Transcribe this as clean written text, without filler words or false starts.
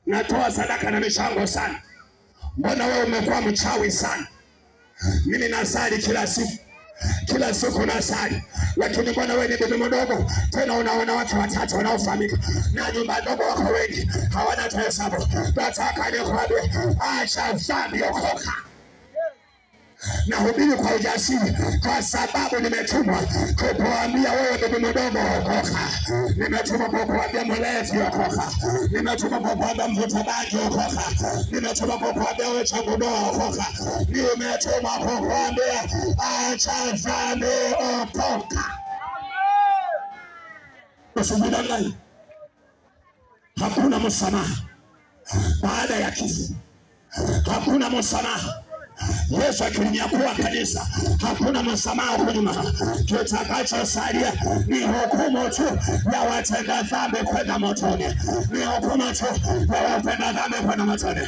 natoa sadaka na michango sana. Mbona wewe umekuwa mchawi sana? Mimi nasali kila siku nasali, lakini mbona wewe ni bibi mdogo tena unaona watu watatu wanaofahamika na nyumba ndogo wako wengi hawana hesabu. Nataka nikwambie, acha dhambi, okoka. Nahubiri kwa ujasiri kwa sababu nimetumwa kukuambia wewe bibi mdogo, okoka. Nimetumwa kukuambia mlevi, okoka. Nimetumwa kukuambia mvuta bangi, okoka. Nimetumwa kukuambia wewe changu doa, okoka. Nimetumwa kukuambia acha dhambi, okoka. Usidanganye. Hakuna msamaha baada ya kifo. Hakuna msamaha. Yesu akilinyakuwa kanisa, hakuna msamaha huko nyuma. Kitakachosalia ni hukumu tu ya watenda dhambi kwenda motoni. Ni hukumu tu ya watenda dhambi kwenda motoni.